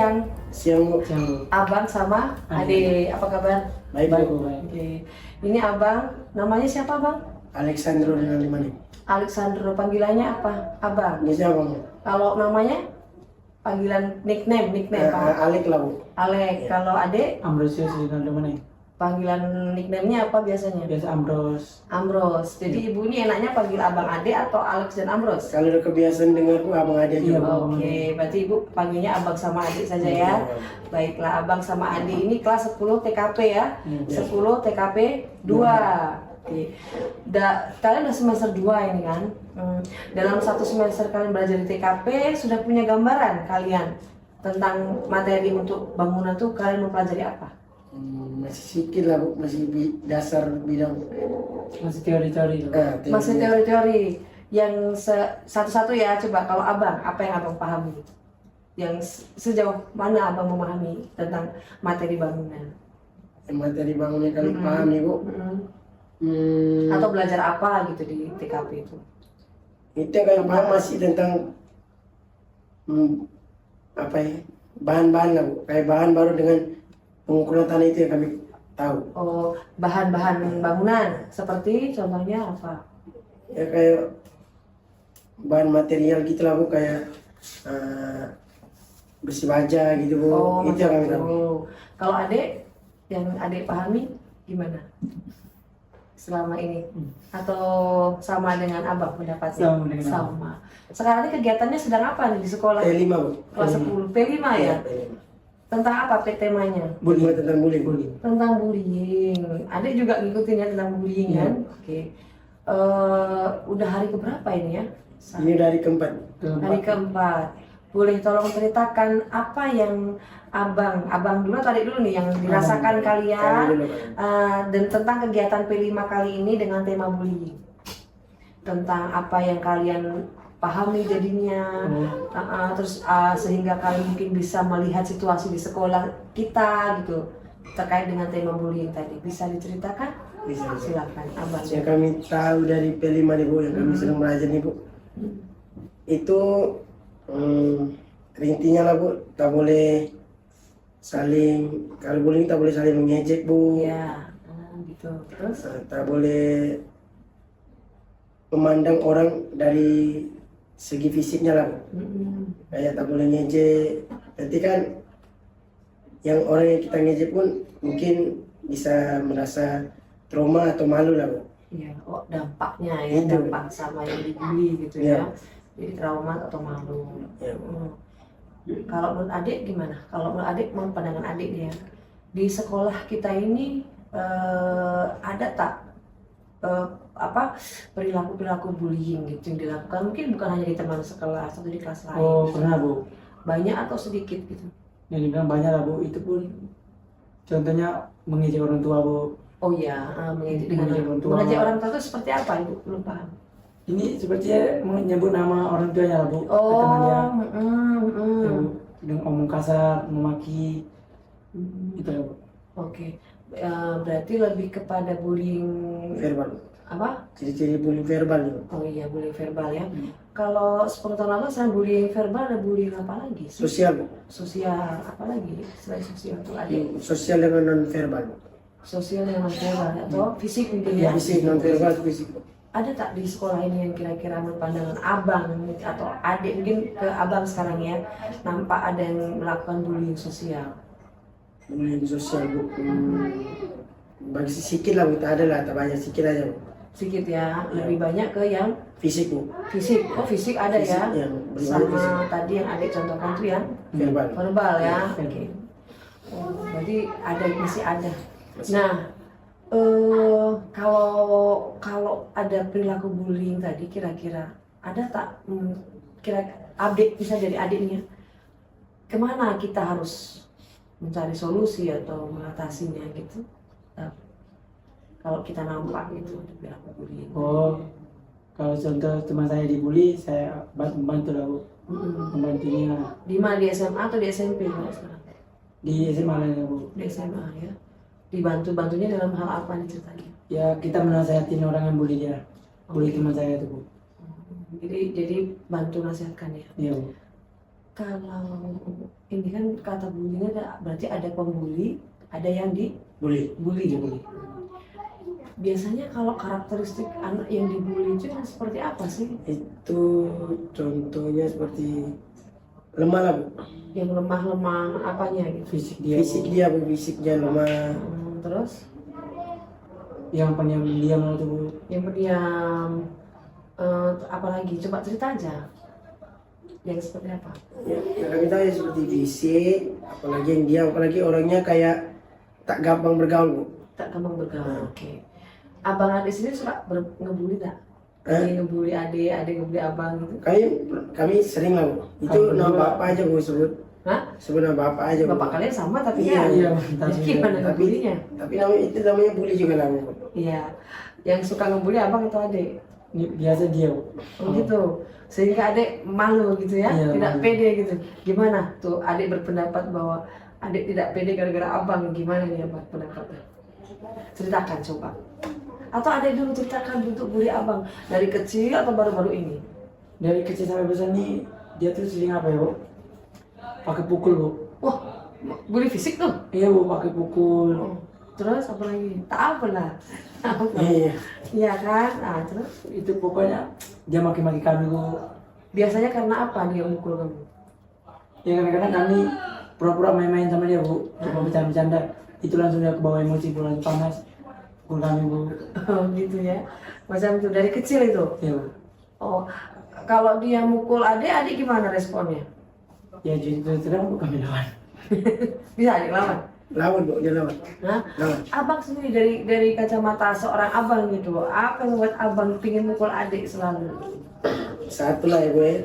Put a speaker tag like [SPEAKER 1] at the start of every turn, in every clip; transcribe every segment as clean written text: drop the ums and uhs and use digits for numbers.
[SPEAKER 1] siang.
[SPEAKER 2] Siang Bu.
[SPEAKER 3] Siang Bu.
[SPEAKER 1] Abang sama Ade, apa kabar?
[SPEAKER 2] Baik Bu.
[SPEAKER 3] Baik.
[SPEAKER 1] Oke. Ini abang, namanya siapa bang?
[SPEAKER 2] Alexandro dengan Limani.
[SPEAKER 1] Alexandro, panggilannya apa? Abang.
[SPEAKER 2] Ini siapa Bu?
[SPEAKER 1] Kalau namanya? Panggilan nickname Pak.
[SPEAKER 2] Alek lah Bu.
[SPEAKER 1] Alek. Kalau Ade,
[SPEAKER 3] Ambrosius Rinaldo mana?
[SPEAKER 1] panggilan nickname-nya apa biasanya?
[SPEAKER 3] Biasa Ambros.
[SPEAKER 1] Ambros. Jadi ibu ini enaknya panggil abang Ade atau Alex dan Ambros?
[SPEAKER 2] Kalau udah kebiasaan dengar Bu abang aja
[SPEAKER 3] Iya,
[SPEAKER 2] juga.
[SPEAKER 3] Bu.
[SPEAKER 1] Oke, berarti ibu panggilnya abang sama adik saja ya. Baiklah, abang sama adik ini kelas 10 TKP ya.
[SPEAKER 3] Iya.
[SPEAKER 1] 10 TKP 2. Oke. Kalian udah semester 2 ini kan. Dalam satu semester kalian belajar di TKP sudah punya gambaran kalian tentang materi untuk bangunan tuh kalian mempelajari apa?
[SPEAKER 2] Masih sedikit lah Bu, masih dasar bidang.
[SPEAKER 3] Masih teori-teori.
[SPEAKER 1] Masih teori-teori. Yang satu-satu ya, coba kalau abang, apa yang abang pahami? Yang sejauh mana abang memahami tentang materi bangunan?
[SPEAKER 2] Materi bangunnya kali paham ya Bu.
[SPEAKER 1] Atau belajar apa gitu di TKP itu?
[SPEAKER 2] Itu kayak paham masih tentang apa ya, bahan-bahan lah Bu. Kayak bahan baru dengan pengukuran tanah itu yang kami tahu.
[SPEAKER 1] Oh, bahan-bahan bangunan seperti contohnya apa?
[SPEAKER 2] Ya kayak bahan material gitu lah Bu, kayak besi baja gitu Bu.
[SPEAKER 1] Oh,
[SPEAKER 2] Itu yang kami tahu.
[SPEAKER 1] gitu. Kalau adik, yang adik pahami gimana selama ini? Atau sama dengan abang pendapatnya?
[SPEAKER 3] Sama dengan abang.
[SPEAKER 1] Sama. Sekarang ini kegiatannya sedang apa nih di sekolah?
[SPEAKER 2] P5 Bu.
[SPEAKER 1] Kelas 10, P5 ya?
[SPEAKER 2] P5.
[SPEAKER 1] Tentang apa temanya?
[SPEAKER 2] Bullying, tentang bullying.
[SPEAKER 1] Tentang bullying. Adik juga ngikutin ya tentang bullying kan? Oke. Udah hari keberapa ini ya?
[SPEAKER 2] Ini dari keempat.
[SPEAKER 1] Hari keempat. Boleh tolong ceritakan apa yang abang dulu atau adik dulu nih yang dirasakan kalian dan tentang kegiatan P5 kali ini dengan tema bullying. Tentang apa yang kalian pahami jadinya, terus sehingga kalian mungkin bisa melihat situasi di sekolah kita gitu terkait dengan tema bullying tadi. Bisa diceritakan?
[SPEAKER 2] Bisa.
[SPEAKER 1] Silakan abang.
[SPEAKER 2] Yang kami tahu dari P5 nih Bu, yang kami sedang belajar nih Bu, itu intinya lah Bu, tak boleh saling, kalau bullying tak boleh saling mengejek Bu.
[SPEAKER 1] Iya, gitu. Terus?
[SPEAKER 2] Tak boleh memandang orang dari segi fisiknya lah Bu. Kayak tak boleh ngejek. Nanti kan yang orang yang kita ngejek pun mungkin bisa merasa trauma atau malu lah Bu.
[SPEAKER 1] Iya, oh dampaknya ya,
[SPEAKER 2] Itu.
[SPEAKER 1] dampak sama yang dibully gitu
[SPEAKER 2] Iya.
[SPEAKER 1] ya. Jadi trauma atau malu.
[SPEAKER 2] Iya.
[SPEAKER 1] Kalau menurut adik gimana? Kalau menurut adik, mau pandangan adik ya, di sekolah kita ini ada tak perilaku bullying gitu yang dilakukan? Mungkin bukan hanya di teman sekelas atau di kelas lain.
[SPEAKER 3] Oh, pernah Bu.
[SPEAKER 1] Banyak atau sedikit gitu?
[SPEAKER 3] Yang dibilang banyak lah Bu. Itu pun contohnya mengejek orang tua Bu.
[SPEAKER 1] Oh iya, mengejek
[SPEAKER 3] Mengejek orang tua.
[SPEAKER 1] orang tua itu seperti apa ibu? Belum paham.
[SPEAKER 3] Ini sepertinya menyebut nama orang tuanya lah Bu.
[SPEAKER 1] Oh,
[SPEAKER 3] Teman dia. Ya, Bu. Dengan omong kasar, memaki. Itu lah Bu.
[SPEAKER 1] Oke. Berarti lebih kepada bullying
[SPEAKER 2] Verbal.
[SPEAKER 1] apa?
[SPEAKER 2] Ciri-ciri bullying verbal nih Bu.
[SPEAKER 1] Oh iya, bullying verbal ya. Kalau 10 tahun lalu selain bullying verbal ada bullying apa lagi sih?
[SPEAKER 2] Sosial Bu.
[SPEAKER 1] Sosial apa lagi selain sosial itu ada?
[SPEAKER 2] Sosial dengan non verbal Bu.
[SPEAKER 1] Sosial yang non verbal atau fisik mungkin ya?
[SPEAKER 2] Fisik non verbal fisik Bu.
[SPEAKER 1] Ada tak di sekolah ini yang kira-kira menurut pandangan abang atau adik, mungkin ke abang sekarang ya, nampak ada yang melakukan bullying sosial?
[SPEAKER 2] Bullying sosial Bu. Bagi sedikit lah Bu, tak ada lah, tak banyak, sedikit aja Bu.
[SPEAKER 1] Sedikit ya, lebih banyak ke yang
[SPEAKER 2] Fisik Bu.
[SPEAKER 1] fisik. Oh fisik ada
[SPEAKER 2] Fisik
[SPEAKER 1] ya?
[SPEAKER 2] yang berbau fisik.
[SPEAKER 1] Sama tadi yang adik contohkan tuh yang
[SPEAKER 2] Verbal.
[SPEAKER 1] verbal ya.
[SPEAKER 3] Verbal.
[SPEAKER 1] Oke. Oh, berarti ada, masih ada. Nah, kalau ada perilaku bullying tadi, kira-kira ada tak kira update bisa dari adiknya kemana kita harus mencari solusi atau mengatasinya gitu? Kalau kita nampak gitu ada perilaku bullying.
[SPEAKER 3] Oh, kalau contoh teman saya dibully, saya membantu lah Bu. Membantunya
[SPEAKER 1] Di mana, di SMA atau di SMP Mas, sekarang?
[SPEAKER 3] di SMA lah ya Bu.
[SPEAKER 1] Di SMA ya. Dibantunya dalam hal apa nih ceritanya?
[SPEAKER 3] Ya kita menasihatin orang yang bully dia. Bully teman saya itu Bu.
[SPEAKER 1] Jadi bantu nasihatkan ya.
[SPEAKER 3] Iya Bu.
[SPEAKER 1] Kalau ini kan kata bulinya berarti ada pembuli, ada yang
[SPEAKER 2] Bully.
[SPEAKER 1] dibully. Biasanya kalau karakteristik anak yang dibully itu yang seperti apa sih?
[SPEAKER 2] Itu contohnya seperti lemah lah, Bu.
[SPEAKER 1] Yang lemah-lemah apanya gitu?
[SPEAKER 2] Fisik dia lemah.
[SPEAKER 1] Terus
[SPEAKER 3] yang pendiam-diam itu Bu.
[SPEAKER 1] yang berdiam, apalagi coba cerita aja. Yang seperti apa?
[SPEAKER 2] Ya, kami tahu ya seperti fisik, apalagi yang diam, apalagi orangnya kayak tak gampang bergaul, Bu.
[SPEAKER 1] Tak gampang bergaul. Oke. Abang adik sini suka ngebully tak?
[SPEAKER 2] Eh?
[SPEAKER 1] Adik ngebully adik ngebully abang gitu?
[SPEAKER 2] Kami sering lah, Bu. Itu nama bapak aja, Bu, sebut.
[SPEAKER 1] Hah?
[SPEAKER 2] Sebut nama bapak aja, Bu.
[SPEAKER 1] Bapak kalian sama tapi
[SPEAKER 2] Iya,
[SPEAKER 1] kan?
[SPEAKER 3] iya,
[SPEAKER 1] Jadi gimana ngebulinya?
[SPEAKER 2] Tapi itu namanya bully juga lah, Bu.
[SPEAKER 1] Iya. Yang suka ngebully abang atau adik?
[SPEAKER 3] Biasa dia Bu.
[SPEAKER 1] Oh gitu. Sehingga adik malu gitu ya,
[SPEAKER 3] Iya,
[SPEAKER 1] tidak
[SPEAKER 3] malu.
[SPEAKER 1] pede gitu. Gimana tuh adik berpendapat bahwa adik tidak pede gara-gara abang? Gimana nih abang pendapatnya? Ceritakan coba. Atau adik dulu ceritakan bentuk bully abang dari kecil atau baru-baru ini?
[SPEAKER 3] Dari kecil sampai besar nih dia tuh sering apa ya Bu? Pakai pukul Bu.
[SPEAKER 1] Wah, bully fisik tuh.
[SPEAKER 3] Iya Bu, pakai pukul.
[SPEAKER 1] Oh, terus apa lagi? Tak apa lah.
[SPEAKER 2] Iya.
[SPEAKER 1] Iya kan? Nah, terus
[SPEAKER 3] Itu pokoknya dia maki-maki kami Bu.
[SPEAKER 1] biasanya karena apa dia mukul kamu?
[SPEAKER 3] Ya kadang-kadang kami pura-pura main-main sama dia Bu. Coba bercanda-bercanda. Itu langsung dia ke bawah emosi, Bu, langsung panas. Pukul kami Bu.
[SPEAKER 1] Oh gitu ya. Macam itu dari kecil itu.
[SPEAKER 3] Iya Bu.
[SPEAKER 1] Oh, kalau dia mukul adik gimana responnya?
[SPEAKER 3] Ya jadi terus kami lawan.
[SPEAKER 1] Bisa adik lawan?
[SPEAKER 2] Lawan, Bu, dia lawan.
[SPEAKER 1] Nah,
[SPEAKER 2] Lawan.
[SPEAKER 1] abang sendiri dari kacamata seorang abang gitu, apa yang membuat abang pingin mukul adik selalu?
[SPEAKER 2] Satu lah ya, Bu, ya.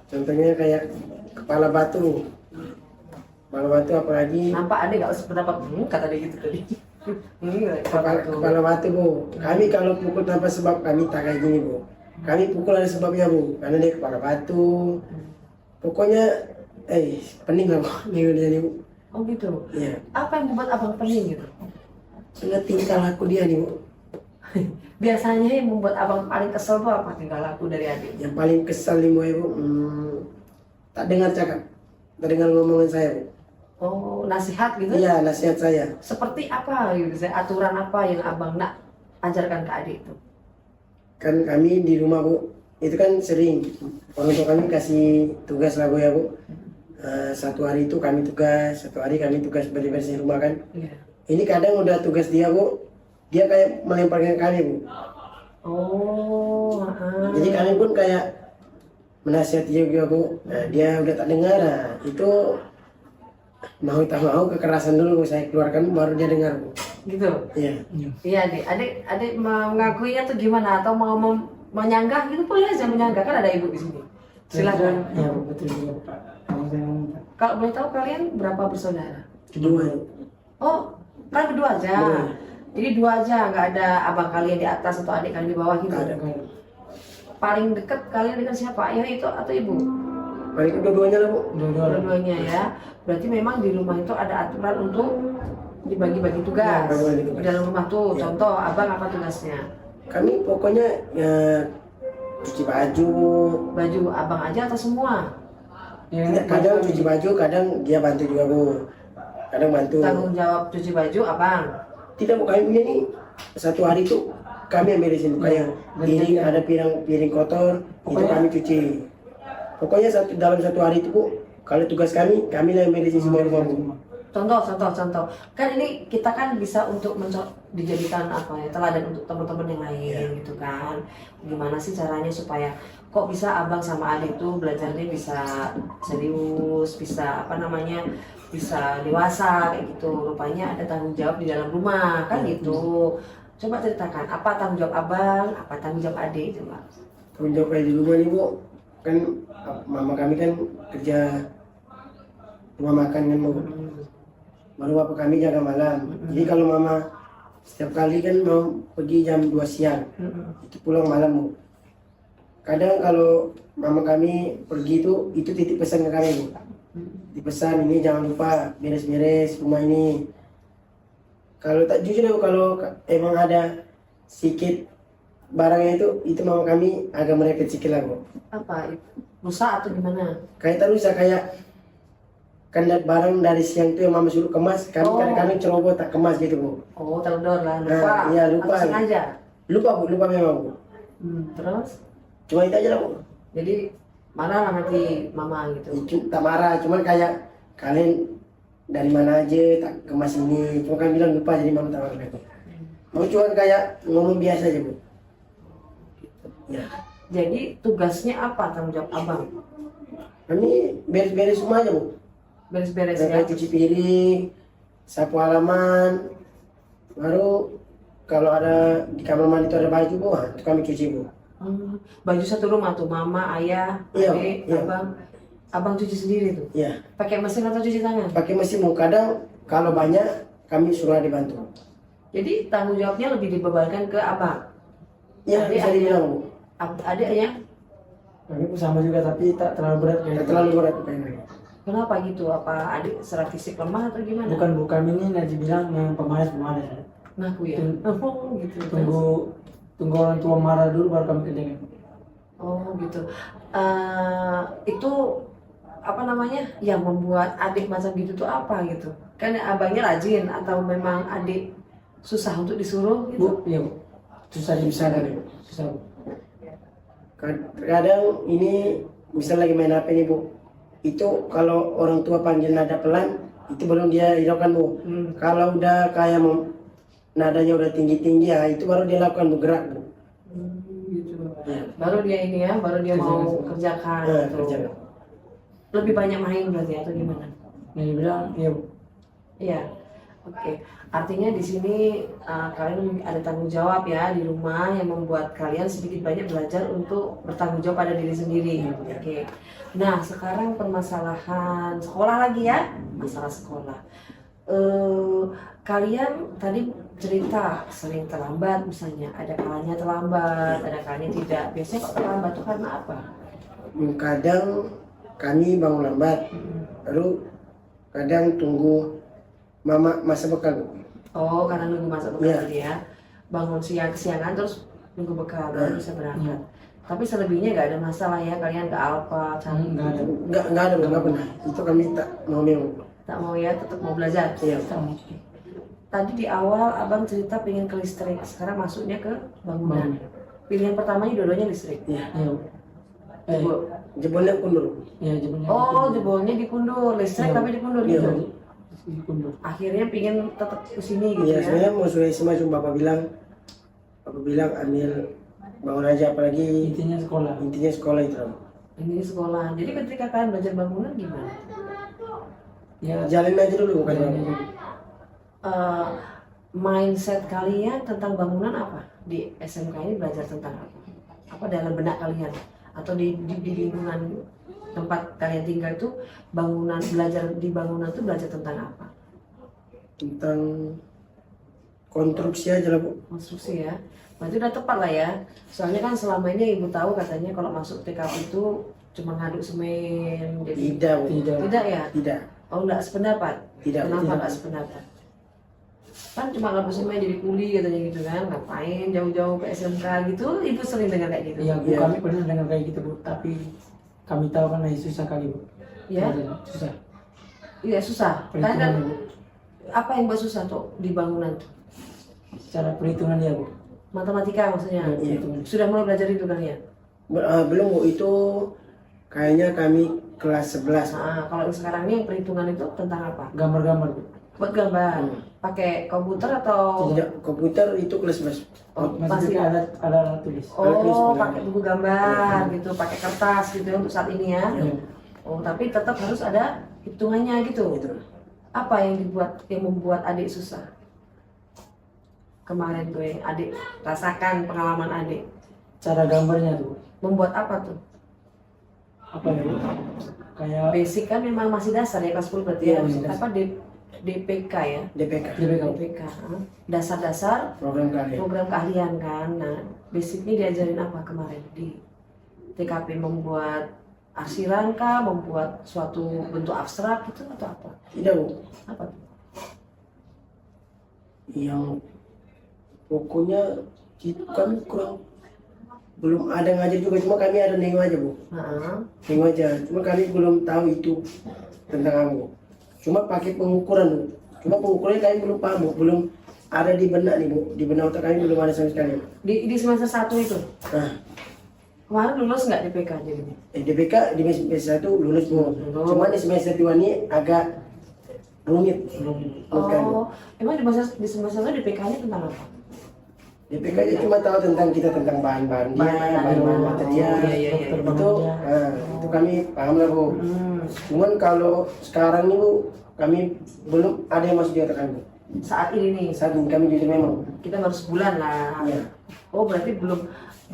[SPEAKER 2] Contohnya kayak kepala batu. Kepala batu apalagi
[SPEAKER 1] Nampak adik gak usah pendapat, kata dia gitu tadi.
[SPEAKER 2] kepala batu, Bu. Kami kalau pukul tanpa sebab kami tak kayak gini, Bu. Kami pukul ada sebabnya, Bu. Karena dia kepala batu. Pokoknya pening lah, Bu. Dia nih, Bu.
[SPEAKER 1] Oh gitu.
[SPEAKER 2] Iya.
[SPEAKER 1] Apa yang membuat abang pening gitu?
[SPEAKER 2] Karena tingkah laku dia nih, Bu.
[SPEAKER 1] Biasanya yang membuat abang paling kesel tuh apa tingkah laku dari adik?
[SPEAKER 2] Yang paling kesal nih, Bu, ya, Bu. Tak dengar cakap. Tak dengar ngomongan saya, Bu.
[SPEAKER 1] Oh, nasihat gitu?
[SPEAKER 2] Iya, nasihat saya.
[SPEAKER 1] Seperti apa gitu? Aturan apa yang abang nak ajarkan ke adik itu?
[SPEAKER 2] Kan kami di rumah, Bu, itu kan sering orang tua kami kasih tugas lah, Bu, ya, Bu. Satu hari itu kami tugas, satu hari kami tugas bersih-bersih rumah kan.
[SPEAKER 1] Iya.
[SPEAKER 2] Ini kadang udah tugas dia, Bu, dia kayak melemparkan ke kami, Bu.
[SPEAKER 1] Oh,
[SPEAKER 2] Jadi kami pun kayak menasihati juga, Bu. Nah, dia udah tak dengar, nah, itu mau tak mau kekerasan dulu saya keluarkan baru dia dengar, Bu.
[SPEAKER 1] gitu.
[SPEAKER 2] Iya.
[SPEAKER 1] Iya adik mengakuinya tuh gimana atau mau menyanggah gitu boleh aja menyanggah kan ada ibu di sini. Silakan.
[SPEAKER 3] Ya Bu, betul juga Pak. Kamu saya ngomong Pak.
[SPEAKER 1] Kalau boleh tahu kalian berapa bersaudara?
[SPEAKER 2] Kedua.
[SPEAKER 1] Oh, kalian berdua aja.
[SPEAKER 2] Berdua.
[SPEAKER 1] Jadi dua aja, nggak ada abang kalian di atas atau adik kalian di bawah gitu.
[SPEAKER 2] Nggak ada.
[SPEAKER 1] Paling dekat kalian dengan siapa? Ayah itu atau ibu?
[SPEAKER 2] Paling kedua-duanya lah, Bu.
[SPEAKER 3] Dua-dua.
[SPEAKER 1] Dua-duanya ya. Berarti memang di rumah itu ada aturan untuk dibagi-bagi tugas.
[SPEAKER 2] Ya, bagi-bagi tugas.
[SPEAKER 1] Di dalam rumah tuh,
[SPEAKER 2] Ya.
[SPEAKER 1] contoh abang apa tugasnya?
[SPEAKER 2] Kami pokoknya ya cuci baju,
[SPEAKER 1] Baju abang aja atau semua?
[SPEAKER 3] Ya,
[SPEAKER 2] kadang cuci baju, kadang dia bantu juga, Bu. Kadang bantu.
[SPEAKER 1] Tanggung jawab cuci baju abang.
[SPEAKER 2] Tidak, Bu, kami punya nih satu hari tuh kami yang beresin, kayak piring, ada piring kotor, itu
[SPEAKER 3] Pokoknya-
[SPEAKER 2] kami cuci. Pokoknya dalam satu hari itu, Bu, kalau tugas kami lah yang beresin semua rumah, Bu.
[SPEAKER 1] Contoh. Kan ini kita kan bisa untuk dijadikan apa ya, teladan untuk teman-teman yang lain gitu kan. Gimana sih caranya supaya kok bisa abang sama adik tuh belajarnya bisa serius, bisa apa namanya, bisa dewasa kayak gitu. Rupanya ada tanggung jawab di dalam rumah kan gitu. Coba ceritakan apa tanggung jawab abang, apa tanggung jawab adik coba.
[SPEAKER 2] Tanggung jawab kayak di rumah nih, Bu, kan mama kami kan kerja rumah makan kan, Bu. Baru bapak kami jaga malam. Jadi kalau mama setiap kali kan mau pergi jam 2 siang, itu pulang malam, Bu. Kadang kalau mama kami pergi itu titip pesan ke kami, Bu. Titip pesan, ini jangan lupa beres-beres rumah ini. Kalau tak jujur, Bu, kalau emang ada sedikit barangnya itu mama kami agak merepet sedikit lah, Bu.
[SPEAKER 1] Apa rusak atau gimana?
[SPEAKER 2] Kayak terus ya kayak kan barang dari siang tuh yang mama suruh kemas, kami
[SPEAKER 1] Oh.
[SPEAKER 2] kadang-kadang ceroboh tak kemas gitu bu.
[SPEAKER 1] Oh, teledor lah, lupa.
[SPEAKER 2] Nah, iya, lupa.
[SPEAKER 1] Atau sengaja.
[SPEAKER 2] Lupa bu, lupa memang bu.
[SPEAKER 1] Terus,
[SPEAKER 2] Cuma itu aja lah bu.
[SPEAKER 1] jadi marah lah nanti mama gitu.
[SPEAKER 2] Itu tak marah, cuman kayak kalian dari mana aja tak kemas ini. Cuma kan bilang lupa jadi mama tak marah gitu. Mau cuman kayak ngomong biasa aja bu. Ya,
[SPEAKER 1] Jadi tugasnya apa tanggung jawab abang?
[SPEAKER 2] kami beres-beres semua aja bu.
[SPEAKER 1] Beres-beres ya.
[SPEAKER 2] Kayak cuci piring, sapu halaman, baru kalau ada di kamar mandi itu ada baju bu, itu kami cuci bu.
[SPEAKER 1] Baju satu rumah tuh, mama, ayah,
[SPEAKER 2] Iya,
[SPEAKER 1] adik,
[SPEAKER 2] iya.
[SPEAKER 1] abang. Abang cuci sendiri tuh?
[SPEAKER 2] Iya,
[SPEAKER 1] Pakai mesin atau cuci tangan?
[SPEAKER 2] pakai mesin bu. Kadang kalau banyak kami suruh dibantu.
[SPEAKER 1] Jadi tanggung jawabnya lebih dibebankan ke abang.
[SPEAKER 2] Iya,
[SPEAKER 1] Adik,
[SPEAKER 2] bisa dibilang bu.
[SPEAKER 1] Adiknya,
[SPEAKER 3] Kami pun sama juga tapi tak terlalu berat kayak
[SPEAKER 2] Tidak terlalu berat kayaknya.
[SPEAKER 1] kenapa gitu? Apa adik secara fisik lemah atau gimana?
[SPEAKER 3] bukan bu, kami ini nanti bilang yang pemalas.
[SPEAKER 1] Ngaku ya? Oh gitu.
[SPEAKER 3] Tunggu orang tua marah dulu baru kami kerjakan.
[SPEAKER 1] Oh gitu. Itu apa namanya? Yang membuat adik macam gitu tuh apa gitu? Kan abangnya rajin atau memang adik susah untuk disuruh gitu?
[SPEAKER 3] Bu, iya bu. Susah
[SPEAKER 2] Susah kan, Bu?
[SPEAKER 3] Susah bu.
[SPEAKER 2] Kadang ini misal lagi main HP nih bu, itu kalau orang tua panggil nada pelan, itu belum dia hiraukan bu. Kalau udah kayak nadanya udah tinggi-tinggi ya, itu baru dia lakukan bergerak bu.
[SPEAKER 1] Gitu.
[SPEAKER 2] Ya.
[SPEAKER 1] Baru dia ini ya, baru dia mau kerjakan. Gitu.
[SPEAKER 2] Kerjakan.
[SPEAKER 1] Lebih banyak main berarti atau gimana?
[SPEAKER 3] Yang bilang iya bu.
[SPEAKER 1] Iya, oke. Artinya di sini kalian ada tanggung jawab ya di rumah yang membuat kalian sedikit banyak belajar untuk bertanggung jawab pada diri sendiri. Oke. Nah sekarang permasalahan sekolah lagi ya, masalah sekolah. Kalian tadi cerita sering terlambat misalnya, ada kalanya terlambat, ada kalanya tidak. Biasanya kok terlambat itu karena apa?
[SPEAKER 2] Kadang kami bangun lambat, lalu kadang tunggu mama masa bekal bu.
[SPEAKER 1] Oh, karena nunggu masa bekal
[SPEAKER 2] Iya.
[SPEAKER 1] tadi ya. Bangun siang kesiangan terus nunggu bekal baru bisa berangkat. Tapi selebihnya nggak ada masalah ya, kalian ke Alfa, cari
[SPEAKER 3] Nggak ada.
[SPEAKER 2] Nggak ada bu, nggak pernah. Itu kami tak mau memang.
[SPEAKER 1] tak mau ya, tetap mau belajar.
[SPEAKER 2] Iya.
[SPEAKER 3] Sama.
[SPEAKER 1] Tadi di awal abang cerita pengen ke listrik, sekarang masuknya ke bangunan. Pilihan pertamanya dua-duanya listrik.
[SPEAKER 2] Iya.
[SPEAKER 3] Iya bu.
[SPEAKER 1] Jebol.
[SPEAKER 2] Jebolnya kundur.
[SPEAKER 3] Iya jebolnya.
[SPEAKER 1] Oh, jebolnya dikundur, listrik
[SPEAKER 3] Iya.
[SPEAKER 1] tapi dikundur
[SPEAKER 2] Iya,
[SPEAKER 1] gitu.
[SPEAKER 2] Bu.
[SPEAKER 3] Dikundur.
[SPEAKER 1] Akhirnya pengen tetap ke sini gitu
[SPEAKER 2] Iya,
[SPEAKER 1] ya.
[SPEAKER 2] sebenarnya mau sudah SMA cuma bapak bilang ambil bangun aja, apalagi
[SPEAKER 3] Intinya sekolah.
[SPEAKER 2] intinya sekolah itu.
[SPEAKER 1] Ini sekolah. Jadi ketika kalian belajar bangunan gimana?
[SPEAKER 3] Ya
[SPEAKER 2] Jalin aja dulu bukan
[SPEAKER 3] jalan
[SPEAKER 2] Bang?
[SPEAKER 3] aja.
[SPEAKER 1] Mindset kalian tentang bangunan apa? Di SMK ini belajar tentang apa? Apa dalam benak kalian? Atau di lingkungan tempat kalian tinggal itu bangunan, belajar di bangunan itu belajar tentang apa?
[SPEAKER 2] Tentang konstruksi aja lah bu.
[SPEAKER 1] Konstruksi ya. Berarti udah tepat lah ya. Soalnya kan selama ini ibu tahu katanya kalau masuk TKP itu cuma ngaduk semen. Jadi
[SPEAKER 2] Tidak bu.
[SPEAKER 1] tidak ya?
[SPEAKER 2] Tidak.
[SPEAKER 1] Oh enggak sependapat?
[SPEAKER 2] Tidak.
[SPEAKER 1] Kenapa
[SPEAKER 3] tidak.
[SPEAKER 1] enggak sependapat? Kan cuma ngaduk semen jadi kuli katanya gitu kan. Ngapain jauh-jauh ke SMK gitu? Ibu sering dengar kayak gitu.
[SPEAKER 3] Iya bu,
[SPEAKER 2] Iya.
[SPEAKER 3] kami pernah dengar kayak gitu bu, tapi kami tahu kan lagi susah kali bu.
[SPEAKER 1] Ya?
[SPEAKER 3] Susah.
[SPEAKER 1] Iya susah. Kan
[SPEAKER 3] Perhitungannya bu.
[SPEAKER 1] apa yang buat susah tuh di bangunan tuh?
[SPEAKER 3] Secara perhitungan dia bu.
[SPEAKER 1] Matematika maksudnya.
[SPEAKER 3] Iya, perhitungan.
[SPEAKER 1] Sudah mulai belajar itu kalian?
[SPEAKER 2] Belum bu, itu kayaknya kami kelas 11.
[SPEAKER 1] Nah, kalau yang sekarang ini yang perhitungan itu tentang apa?
[SPEAKER 3] Gambar-gambar bu.
[SPEAKER 1] Buat gambar. Pakai komputer atau
[SPEAKER 2] Tidak, komputer itu kelas 11.
[SPEAKER 1] Oh,
[SPEAKER 3] Masih
[SPEAKER 1] masih
[SPEAKER 3] juga ada alat tulis.
[SPEAKER 2] Alat tulis,
[SPEAKER 1] oh,
[SPEAKER 2] benar.
[SPEAKER 1] pakai buku gambar gitu, pakai kertas gitu ya untuk saat ini ya.
[SPEAKER 3] Iya.
[SPEAKER 1] Oh, tapi tetap harus ada hitungannya gitu.
[SPEAKER 2] Gitu.
[SPEAKER 1] Apa yang membuat adik susah? Kemarin tuh yang adik rasakan pengalaman adik.
[SPEAKER 3] Cara gambarnya tuh
[SPEAKER 1] Membuat apa tuh?
[SPEAKER 3] apa ya bu? Kayak
[SPEAKER 1] Basic kan memang masih dasar ya kelas 10 berarti ya.
[SPEAKER 2] Iya, masih dasar.
[SPEAKER 1] Apa DPK ya?
[SPEAKER 2] DPK.
[SPEAKER 3] DPK.
[SPEAKER 1] DPK. Dasar-dasar
[SPEAKER 2] Program kalian.
[SPEAKER 1] program keahlian kan. Nah, basicnya diajarin apa kemarin di TKP? Membuat arsiran kah, membuat suatu bentuk abstrak gitu atau apa?
[SPEAKER 2] Tidak bu.
[SPEAKER 1] Apa tuh?
[SPEAKER 2] Yang pokoknya kami kurang belum ada ngajar juga, cuma kami ada nengok aja Bu,
[SPEAKER 1] Heeh.
[SPEAKER 2] nengok aja, cuma kami belum tahu itu tentang kamu, cuma pakai pengukuran Bu, cuma pengukurannya kami belum paham Bu, belum ada di benak nih Bu, di benak otak kami belum ada sama sekali.
[SPEAKER 1] Di semester 1 itu
[SPEAKER 2] Nah,
[SPEAKER 1] kemarin lulus nggak DPK jadi?
[SPEAKER 2] DPK di semester 1 lulus Bu,
[SPEAKER 1] Lulus.
[SPEAKER 2] cuma di semester 2 ini agak rumit menurut kami.
[SPEAKER 1] Oh, emang di semester 1 DPK-nya tentang apa?
[SPEAKER 2] DPK aja cuma tahu tentang kita, tentang bahan-bahan dia, bahan-bahan material,
[SPEAKER 1] Iya, iya, iya.
[SPEAKER 2] itu kami paham lah Bu. Cuman kalau sekarang nih Bu, kami belum ada yang masuk di otak kami.
[SPEAKER 1] Saat ini nih,
[SPEAKER 2] Saat ini kami jujur memang.
[SPEAKER 1] kita baru sebulan lah.
[SPEAKER 2] Iya.
[SPEAKER 1] Oh, berarti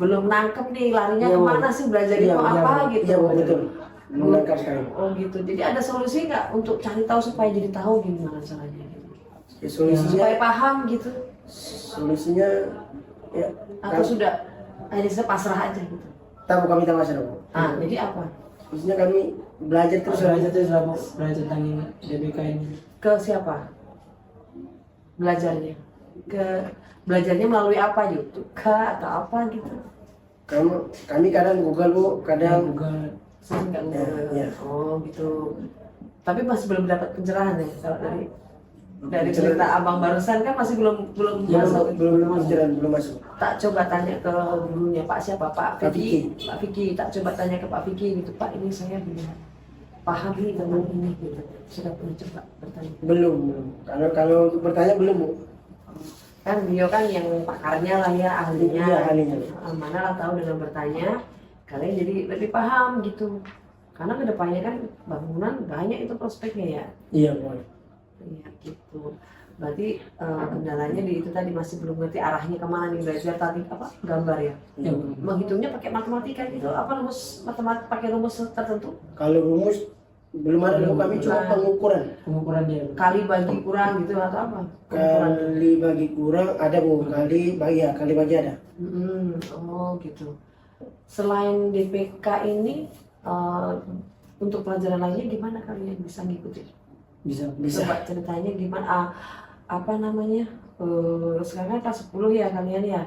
[SPEAKER 1] belum nangkep nih larinya
[SPEAKER 2] Iya, Bu.
[SPEAKER 1] kemana sih, belajar
[SPEAKER 2] Iya,
[SPEAKER 1] itu
[SPEAKER 2] iya,
[SPEAKER 1] apa
[SPEAKER 2] Bu.
[SPEAKER 1] gitu.
[SPEAKER 2] Iya Bu, betul. Belum lengkap sekali.
[SPEAKER 1] Oh gitu. Jadi ada solusi nggak untuk cari tahu supaya jadi tahu gimana caranya gitu?
[SPEAKER 2] Ya, solusinya,
[SPEAKER 1] Supaya paham gitu.
[SPEAKER 2] solusinya ya.
[SPEAKER 1] Atau sudah akhirnya pasrah aja gitu.
[SPEAKER 2] Tahu kami tahu masalah Bu.
[SPEAKER 1] Jadi apa?
[SPEAKER 2] Solusinya kami belajar terus.
[SPEAKER 3] Belajar terus lah Bu, belajar tentang ini DBK ini.
[SPEAKER 1] Ke siapa? Belajarnya? Belajarnya melalui apa, YouTube kah atau apa gitu?
[SPEAKER 2] Kami kadang Google Bu, kadang
[SPEAKER 3] Juga
[SPEAKER 1] Saya nggak Google.
[SPEAKER 2] Ya.
[SPEAKER 1] Oh gitu. Tapi masih belum dapat pencerahan ya kalau dari
[SPEAKER 2] Pencerahan.
[SPEAKER 1] cerita abang barusan kan masih belum
[SPEAKER 2] ya,
[SPEAKER 1] masuk.
[SPEAKER 2] belum masuk.
[SPEAKER 1] Tak coba tanya ke gurunya Pak siapa, Pak
[SPEAKER 2] Pak
[SPEAKER 1] Vicky. Pak Vicky, tak coba tanya ke Pak Vicky gitu, Pak ini saya belum paham nih tentang ini gitu. Sudah pernah coba bertanya?
[SPEAKER 2] Belum. Kalau untuk bertanya belum Bu.
[SPEAKER 1] Kan beliau kan yang pakarnya lah ya, ahlinya.
[SPEAKER 2] Iya, ahlinya.
[SPEAKER 1] Mana lah tahu dengan bertanya kalian jadi lebih paham gitu. Karena kedepannya kan bangunan banyak itu prospeknya ya.
[SPEAKER 2] Iya Bu.
[SPEAKER 1] Iya gitu. Berarti kendalanya di itu tadi masih belum ngerti arahnya kemana nih, belajar tadi apa gambar ya.
[SPEAKER 3] ya,
[SPEAKER 1] Menghitungnya pakai matematika gitu, apa rumus matematik pakai rumus tertentu?
[SPEAKER 2] Kalau rumus belum ada Bu, kami cuma pengukuran.
[SPEAKER 3] pengukuran dia.
[SPEAKER 1] Kali bagi kurang gitu atau apa? Pengukuran.
[SPEAKER 2] Kali bagi kurang ada Bu, kali bagi ada.
[SPEAKER 1] Oh gitu. Selain DPK ini untuk pelajaran lainnya gimana kalian bisa ngikutin?
[SPEAKER 3] Bisa.
[SPEAKER 1] Coba ceritanya gimana? Apa namanya? Sekarang kan kelas 10 ya kalian ya.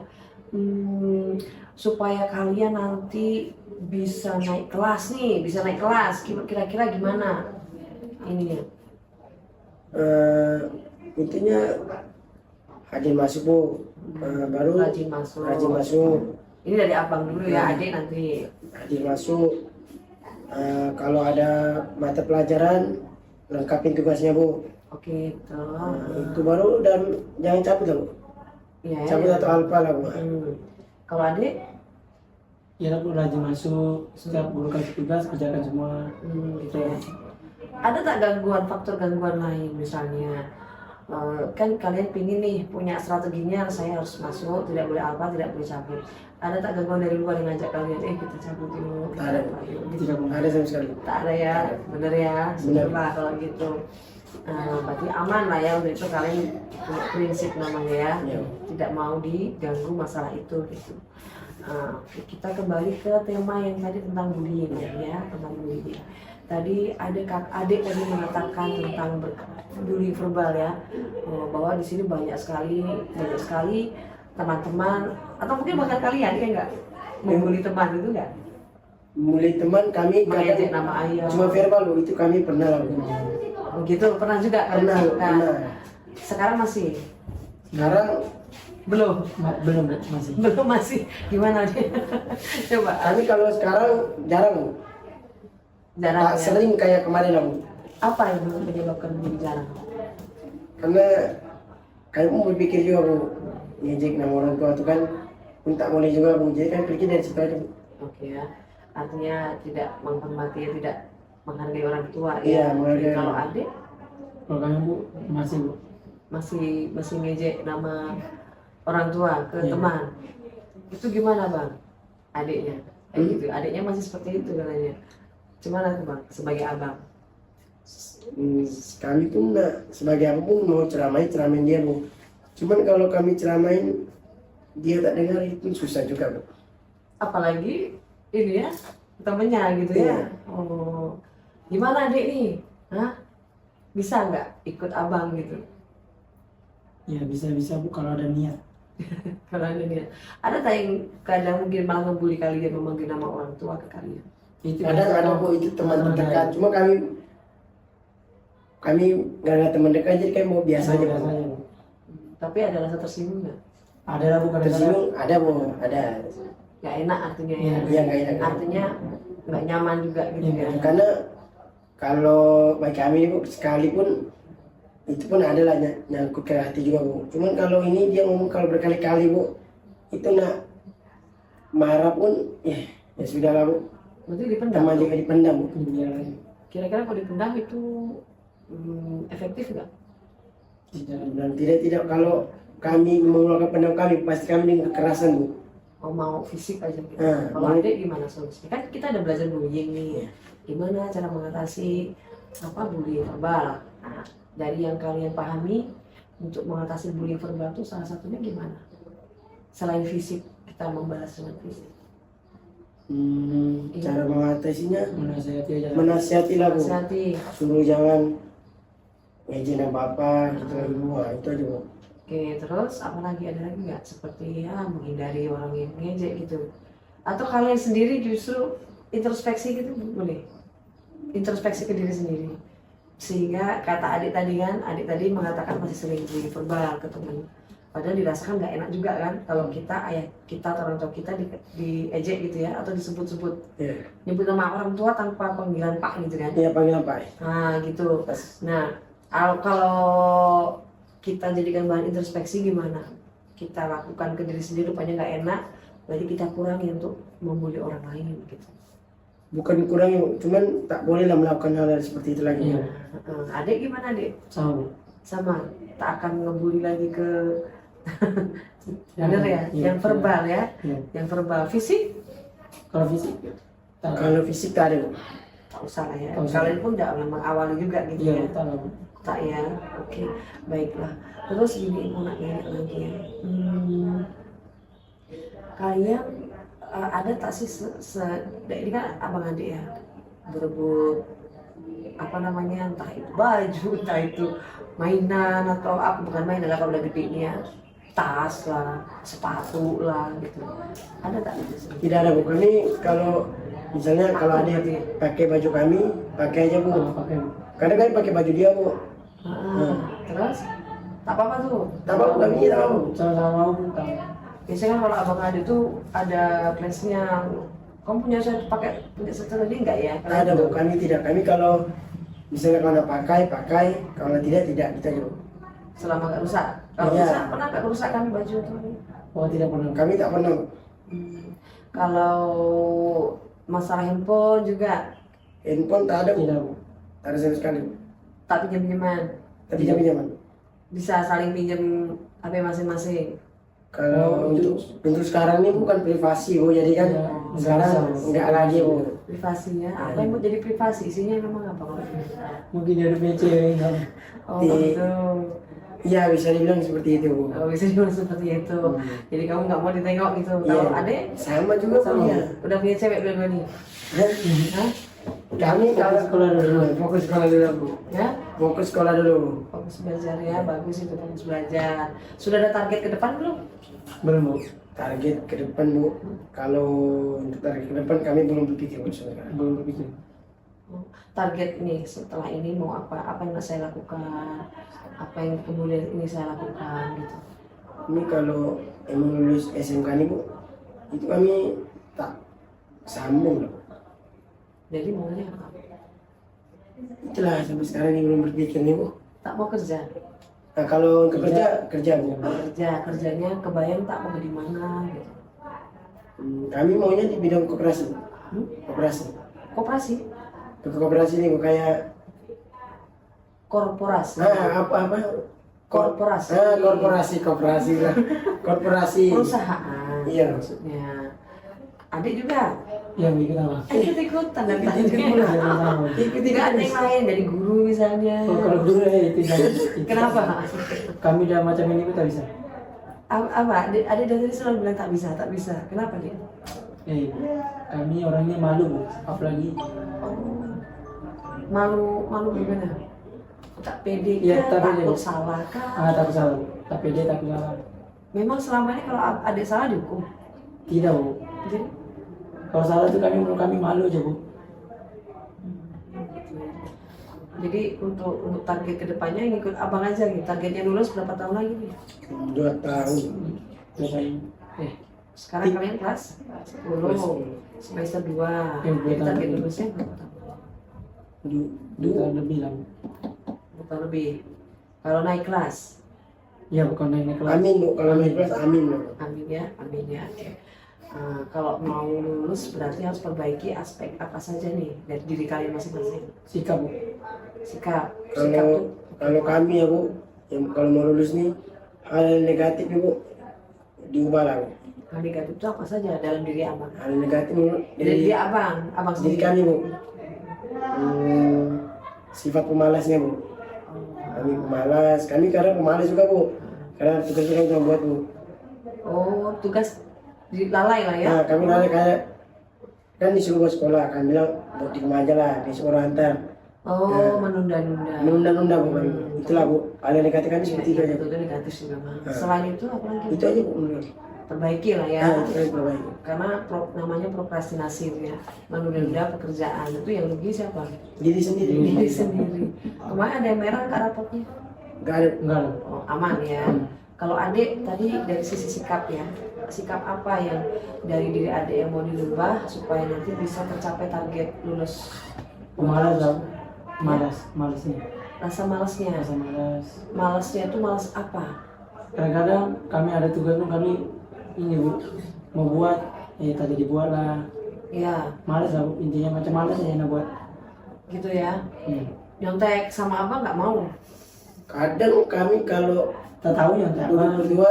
[SPEAKER 1] Supaya kalian nanti bisa naik kelas nih, kira-kira gimana ininya?
[SPEAKER 2] Intinya rajin masuk Bu, baru
[SPEAKER 1] Rajin masuk.
[SPEAKER 2] rajin masuk,
[SPEAKER 1] Ini dari abang dulu ya, adik nanti.
[SPEAKER 2] rajin masuk. Kalau ada mata pelajaran lengkapin tugasnya Bu.
[SPEAKER 1] Oke, gitu.
[SPEAKER 2] Itu baru, dan jangan cabut lah Bu.
[SPEAKER 1] Iya.
[SPEAKER 2] Cabut atau alfa lah Bu.
[SPEAKER 1] Kalau adik,
[SPEAKER 3] Ya aku rajin masuk, setiap guru kasih tugas kerjakan semua.
[SPEAKER 1] gitu ya. Ada tak faktor gangguan lain misalnya? Kan kalian pingin nih punya strateginya, saya harus masuk, tidak boleh apa, tidak boleh cabut. Ada tak gangguan dari luar yang ngajak kalian, kita cabut dulu?
[SPEAKER 2] Tak ada.
[SPEAKER 1] Gitu.
[SPEAKER 2] Tidak ada sama sekali.
[SPEAKER 1] Tak ada ya, bener ya, syukurlah kalau gitu. Berarti aman lah ya, untuk itu kalian punya prinsip namanya ya,
[SPEAKER 2] Ya.
[SPEAKER 1] tidak mau diganggu masalah itu gitu. Kita kembali ke tema yang tadi tentang bullying ya, tentang bullying. Tadi adik tadi mengatakan tentang bullying verbal ya, bahwa di sini banyak sekali teman-teman atau mungkin bahkan kalian ya nggak membuli teman itu nggak?
[SPEAKER 2] Mulai teman kami
[SPEAKER 1] Mengejek
[SPEAKER 2] kadang
[SPEAKER 1] nama ayah.
[SPEAKER 2] cuma verbal Bu, itu kami pernah lah Bu.
[SPEAKER 1] Oh gitu, pernah juga kan?
[SPEAKER 2] Pernah.
[SPEAKER 1] Sekarang masih?
[SPEAKER 2] Sekarang
[SPEAKER 1] Belum.
[SPEAKER 3] Belum masih.
[SPEAKER 1] Belum masih. Gimana nih? Coba.
[SPEAKER 2] kami kalau sekarang jarang Bu.
[SPEAKER 1] Jarang
[SPEAKER 2] Tak
[SPEAKER 1] ya.
[SPEAKER 2] sering kayak kemarin lah Bu.
[SPEAKER 1] Apa yang menyebabkan menjadi jarang?
[SPEAKER 2] Karena kami pun berpikir juga Bu, ngejek nama orang tua itu kan pun tak boleh juga Bu. Jadi kan pergi dari situ aja Bu.
[SPEAKER 1] Oke ya. Artinya tidak menghormati, tidak menghargai orang tua
[SPEAKER 2] Iya,
[SPEAKER 1] ya.
[SPEAKER 2] menghargai.
[SPEAKER 1] Kalau adik
[SPEAKER 3] Kalau kami Bu masih Bu.
[SPEAKER 1] masih ngejek nama orang tua ke
[SPEAKER 3] Iya.
[SPEAKER 1] teman. Itu gimana Bang? Adiknya? Gitu. Adiknya masih seperti itu katanya. Gimana tuh Bang sebagai abang?
[SPEAKER 2] Kami pun sebagai apapun mau ceramain dia Bu. Cuman kalau kami ceramain dia tak dengar, itu susah juga Bu.
[SPEAKER 1] Apalagi ini ya temennya gitu ya.
[SPEAKER 2] Iya.
[SPEAKER 1] Oh, gimana adik nih? Hah? Bisa nggak ikut abang gitu?
[SPEAKER 3] Ya bisa Bu kalau ada niat.
[SPEAKER 1] Kalau ada dia, ada tak yang kadang mungkin malah ngebully kalian memanggil nama orang tua ke kalian?
[SPEAKER 3] Itu
[SPEAKER 2] Ada bu, itu teman dekat. Cuma kami nggak ada teman dekat, jadi kayak mau biasa aja bu.
[SPEAKER 1] Tapi ada rasa tersinggung nggak?
[SPEAKER 3] Ada lah bukan
[SPEAKER 2] Tersinggung ada bu, ada.
[SPEAKER 1] Nggak enak artinya ya?
[SPEAKER 2] Iya nggak enak.
[SPEAKER 1] Artinya nggak nyaman juga gitu
[SPEAKER 3] Iya,
[SPEAKER 1] ya?
[SPEAKER 2] Karena kalau bagi kami bu, sekalipun itu pun ada lah nyangkut ke hati juga bu. Cuman kalau ini dia ngomong kalau berkali-kali bu, itu nak marah pun ya sudah lah bu.
[SPEAKER 1] Berarti dipendam.
[SPEAKER 2] Teman juga dipendam bu.
[SPEAKER 1] Kira-kira kalau dipendam itu efektif nggak?
[SPEAKER 2] Dan tidak kalau kami mengeluarkan pendam kami pasti kami dengan kekerasan bu.
[SPEAKER 1] Oh, mau fisik aja gitu.
[SPEAKER 2] Nah,
[SPEAKER 1] Kalau adik gimana solusinya? Kan kita ada belajar bullying nih. Gimana cara mengatasi bullying verbal? Nah, dari yang kalian pahami untuk mengatasi bullying verbal itu salah satunya gimana? Selain fisik, kita membalas dengan fisik.
[SPEAKER 2] Cara mengatasinya
[SPEAKER 3] menasihati aja.
[SPEAKER 2] menasihati lah bu.
[SPEAKER 1] Nasihati.
[SPEAKER 2] Suruh jangan ngejin apa gitu lah ibu. Wah, itu aja bu.
[SPEAKER 1] Oke, terus apa lagi, ada lagi nggak? Seperti ya menghindari orang yang ngejek gitu. Atau kalian sendiri justru introspeksi gitu boleh? Introspeksi ke diri sendiri. Sehingga kata adik tadi kan, adik tadi mengatakan masih sering bullying verbal ke teman. Padahal dirasakan nggak enak juga kan kalau kita, ayah kita atau orang tua kita diejek gitu ya, atau disebut-sebut.
[SPEAKER 2] Iya.
[SPEAKER 1] Nyebut nama orang tua tanpa panggilan Pak gitu kan.
[SPEAKER 2] Iya panggilan Pak.
[SPEAKER 1] Nah gitu. Nah kalau kita jadikan bahan introspeksi gimana? Kita lakukan ke diri sendiri rupanya nggak enak, berarti kita kurangi untuk membuli orang lain gitu.
[SPEAKER 2] Bukan kurang, cuman tak boleh lah melakukan hal seperti itu lagi.
[SPEAKER 3] Iya.
[SPEAKER 1] Adik gimana adik?
[SPEAKER 3] Sama.
[SPEAKER 1] Tak akan ngebully lagi ke bener ya?
[SPEAKER 3] Iya,
[SPEAKER 1] Yang verbal ya?
[SPEAKER 3] Iya.
[SPEAKER 1] Yang verbal. Fisik?
[SPEAKER 3] Kalau fisik
[SPEAKER 2] Kalau fisik tak ada bu.
[SPEAKER 1] Tak usah lah ya.
[SPEAKER 3] Tak usah.
[SPEAKER 1] Kalian pun udah mengawali juga gitu
[SPEAKER 3] iya
[SPEAKER 1] ya?
[SPEAKER 3] tahu.
[SPEAKER 1] Tak ya? Oke, baiklah. Terus gini, mau nanya lagi ya. Kalian ada tak sih ini kan abang adik ya, berebut entah itu baju, entah itu mainan atau apa, bukan mainan lah kalau udah gede nih ya, tas lah, sepatu lah gitu. Ada tak itu?
[SPEAKER 2] Tidak ada bu. Kami kalau misalnya kalau ada yang pakai baju kami, pakai aja bu.
[SPEAKER 3] Pakai.
[SPEAKER 2] Kadang kami pakai baju dia bu.
[SPEAKER 1] Terus tak apa-apa tuh.
[SPEAKER 2] Tak apa bu, kami tidak apa bu.
[SPEAKER 3] Sama-sama mau pun tahu.
[SPEAKER 1] Biasanya kan kalau abang adik tuh ada plans-nya. Kamu punya satu lagi enggak ya?
[SPEAKER 2] Ada bu, kami tidak. Kami kalau misalnya kalau pakai, kalau tidak kita aja bu.
[SPEAKER 1] Selama nggak rusak. Kalau
[SPEAKER 2] Iya.
[SPEAKER 1] rusak, pernah nggak rusak kami baju tuh?
[SPEAKER 3] Oh tidak pernah.
[SPEAKER 2] Kami tak pernah bu.
[SPEAKER 1] Kalau masalah handphone juga
[SPEAKER 2] Handphone tak ada bu.
[SPEAKER 3] Tidak bu.
[SPEAKER 2] Tak ada sama sekali bu.
[SPEAKER 1] tak pinjam-pinjaman.
[SPEAKER 2] Tapi pinjaman.
[SPEAKER 1] Bisa saling pinjam HP masing-masing.
[SPEAKER 2] Kalau untuk sekarang ini bukan privasi bu, jadi kan
[SPEAKER 3] Ya,
[SPEAKER 2] sekarang enggak lagi bu.
[SPEAKER 1] Privasi ya. Apa yang mau jadi privasi? Isinya memang apa?
[SPEAKER 3] Mungkin dia udah punya cewek kan.
[SPEAKER 1] Oh
[SPEAKER 2] Di-
[SPEAKER 1] gitu.
[SPEAKER 2] Iya bisa dibilang seperti itu bu.
[SPEAKER 1] Oh, bisa juga seperti itu. Jadi kamu nggak mau ditengok gitu.
[SPEAKER 2] Iya.
[SPEAKER 1] Kalau adek
[SPEAKER 2] Sama juga
[SPEAKER 1] sama
[SPEAKER 2] punya.
[SPEAKER 1] udah punya cewek dua-dua nih. Hah?
[SPEAKER 2] Kami kalau
[SPEAKER 3] sekolah dulu.
[SPEAKER 2] fokus sekolah dulu bu.
[SPEAKER 1] Ya?
[SPEAKER 2] Fokus sekolah dulu.
[SPEAKER 1] Fokus belajar ya, bagus itu fokus belajar. Sudah ada target ke depan belum?
[SPEAKER 3] Belum bu.
[SPEAKER 2] Target ke depan bu. Kalau untuk target ke depan kami belum berpikir bu sebenarnya.
[SPEAKER 3] Belum berpikir.
[SPEAKER 1] Target nih setelah ini mau apa yang saya lakukan, apa yang kemudian ini saya lakukan gitu.
[SPEAKER 2] Ini kalau emang lulus SMK nih bu, itu kami tak sambung loh.
[SPEAKER 1] Jadi maunya apa?
[SPEAKER 2] Itulah sampai sekarang ini belum berpikir nih bu.
[SPEAKER 1] Tak mau kerja.
[SPEAKER 2] Nah kalau untuk kerja bu.
[SPEAKER 1] Kerjanya kebayang tak mau di mana gitu.
[SPEAKER 2] Kami maunya di bidang koperasi. Koperasi.
[SPEAKER 1] Koperasi,
[SPEAKER 2] Untuk koperasi nih bu kayak
[SPEAKER 1] korporasi,
[SPEAKER 2] apa?
[SPEAKER 1] korporasi,
[SPEAKER 2] Koperasi lah. Korporasi.
[SPEAKER 1] perusahaan.
[SPEAKER 2] Iya.
[SPEAKER 1] Maksudnya. Adik juga
[SPEAKER 3] Yang bikin apa?
[SPEAKER 1] ikut-ikutan dan
[SPEAKER 2] Ikut
[SPEAKER 1] tidak ada yang lain dari guru misalnya.
[SPEAKER 3] Oh, kalau dulu itu jangan.
[SPEAKER 1] Kenapa?
[SPEAKER 3] Kami udah macam ini pun tak bisa.
[SPEAKER 1] Apa? Adik dari tadi selalu bilang tak bisa. Kenapa dia?
[SPEAKER 3] Kami orangnya malu bu. Apalagi
[SPEAKER 1] Malu gimana? Tak pede
[SPEAKER 3] Iya,
[SPEAKER 1] kah?
[SPEAKER 3] tak pede.
[SPEAKER 1] Takut salah kah?
[SPEAKER 3] takut salah. Tak pede takut salah.
[SPEAKER 1] Memang selama ini kalau adik salah dihukum.
[SPEAKER 3] Tidak bu.
[SPEAKER 1] Jadi,
[SPEAKER 3] Kalau salah itu menurut kami malu aja bu.
[SPEAKER 1] jadi untuk target kedepannya ngikut abang aja gitu. Targetnya lulus berapa tahun lagi nih?
[SPEAKER 2] 2 tahun.
[SPEAKER 1] Sekarang kalian kelas 10, semester 2.
[SPEAKER 3] Ya, 2
[SPEAKER 1] Jadi
[SPEAKER 3] tahun
[SPEAKER 1] target
[SPEAKER 3] lagi.
[SPEAKER 1] lulusnya berapa tahun?
[SPEAKER 3] 2 tahun lebih lah.
[SPEAKER 1] 2 tahun lebih. Kalau naik kelas,
[SPEAKER 3] Ya bukan naik kelas.
[SPEAKER 2] Amin bu, kalau naik kelas amin bu.
[SPEAKER 1] amin ya, amin ya. Oke. Kalau mau lulus berarti harus perbaiki aspek apa saja nih dari diri kalian masing-masing.
[SPEAKER 3] Sikap bu.
[SPEAKER 1] Sikap tuh
[SPEAKER 2] Kalau kami ya bu, yang kalau mau lulus nih hal yang negatif nih bu diubah lah bu.
[SPEAKER 1] hal negatif itu apa saja dalam diri abang?
[SPEAKER 2] Hal yang negatif bu,
[SPEAKER 1] Dari diri abang
[SPEAKER 2] diri
[SPEAKER 1] sendiri.
[SPEAKER 2] kami bu. Sifat pemalasnya bu. Kami pemalas, kami kadang pemalas juga bu. Karena tugas kita cuma buat bu.
[SPEAKER 1] Oh, tugas lalai lah ya.
[SPEAKER 2] Nah kami nanya kayak kan disuruh buat sekolah, kami bilang buat di rumah aja lah, di sekolah antar.
[SPEAKER 1] Oh, menunda-nunda.
[SPEAKER 2] Menunda-nunda bu, itulah bu. Hal yang negatif kami seperti itu aja.
[SPEAKER 1] Itu negatif sih memang. Selain itu apa lagi?
[SPEAKER 2] Itu aja bu. Menurut.
[SPEAKER 1] Perbaiki lah ya.
[SPEAKER 2] Nah, itu yang terbaik.
[SPEAKER 1] Karena namanya prokrastinasi ya. Menunda-nunda pekerjaan itu yang rugi siapa?
[SPEAKER 2] Diri sendiri.
[SPEAKER 1] Diri sendiri. Kemarin ada yang merah nggak rapotnya?
[SPEAKER 2] Gak ada.
[SPEAKER 3] Enggak lah.
[SPEAKER 1] Oh, aman ya. Kalau adik tadi dari sisi sikap ya, sikap apa yang dari diri adik yang mau dirubah supaya nanti bisa tercapai target lulus?
[SPEAKER 3] Pemalas lah. Malasnya.
[SPEAKER 1] Rasa malasnya.
[SPEAKER 3] Rasa malas.
[SPEAKER 1] Malasnya itu malas apa?
[SPEAKER 3] Kadang-kadang kami ada tugas tuh kami ini bu mau buat, tadi dibuat lah.
[SPEAKER 1] Ya,
[SPEAKER 3] Malas lah bu. Intinya macam malas aja nak buat.
[SPEAKER 1] gitu ya.
[SPEAKER 3] Hmm.
[SPEAKER 1] Nyontek sama abang nggak mau.
[SPEAKER 2] Kadang kami kalau
[SPEAKER 3] Tak tahu yang tak
[SPEAKER 2] duduk
[SPEAKER 3] apa.
[SPEAKER 2] berdua,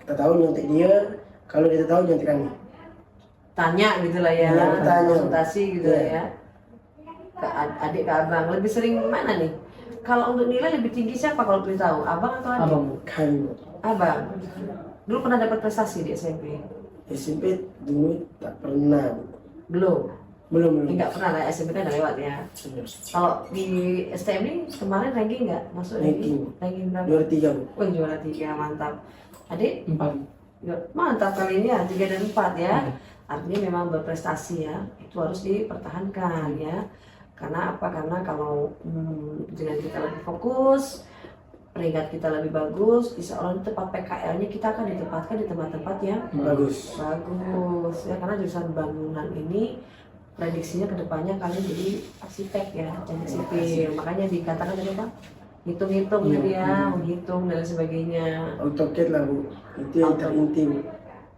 [SPEAKER 2] kita tahu nyontek dia. Kalau dia tahu nyontek kami.
[SPEAKER 1] Tanya gitu lah ya,
[SPEAKER 2] Iya, tanya.
[SPEAKER 1] konsultasi gitu lah
[SPEAKER 2] Iya.
[SPEAKER 1] ya. Ke adik ke abang lebih sering mana nih? Kalau untuk nilai lebih tinggi siapa kalau boleh tahu? Abang atau adik?
[SPEAKER 3] Abang bu.
[SPEAKER 2] Kami bu.
[SPEAKER 1] Abang. Dulu pernah dapat prestasi di SMP?
[SPEAKER 2] SMP dulu tak pernah bu.
[SPEAKER 1] Belum.
[SPEAKER 2] Belum.
[SPEAKER 1] Enggak pernah lah, SMP kan udah lewat ya. Kalau di STM ini kemarin ranking nggak? Masuk
[SPEAKER 2] Ranking.
[SPEAKER 1] ranking berapa?
[SPEAKER 2] Juara 3 bu.
[SPEAKER 1] Wah, juara 3, mantap. Adik,
[SPEAKER 3] 4.
[SPEAKER 1] mantap kali ini ya, 3 dan 4 ya. Artinya memang berprestasi ya, itu harus dipertahankan ya. Karena apa? Karena kalau dengan kita lebih fokus, peringkat kita lebih bagus, insya Allah di tempat PKL-nya kita akan ditempatkan di tempat-tempat yang
[SPEAKER 2] Bagus.
[SPEAKER 1] bagus ya. Karena jurusan bangunan ini prediksinya kedepannya kalian jadi arsitek ya, teknik sipil. Makanya dikatakan tadi apa? Hitung-hitung gitu ya, menghitung dan sebagainya.
[SPEAKER 2] AutoCAD lah bu. Itu yang terinti bu.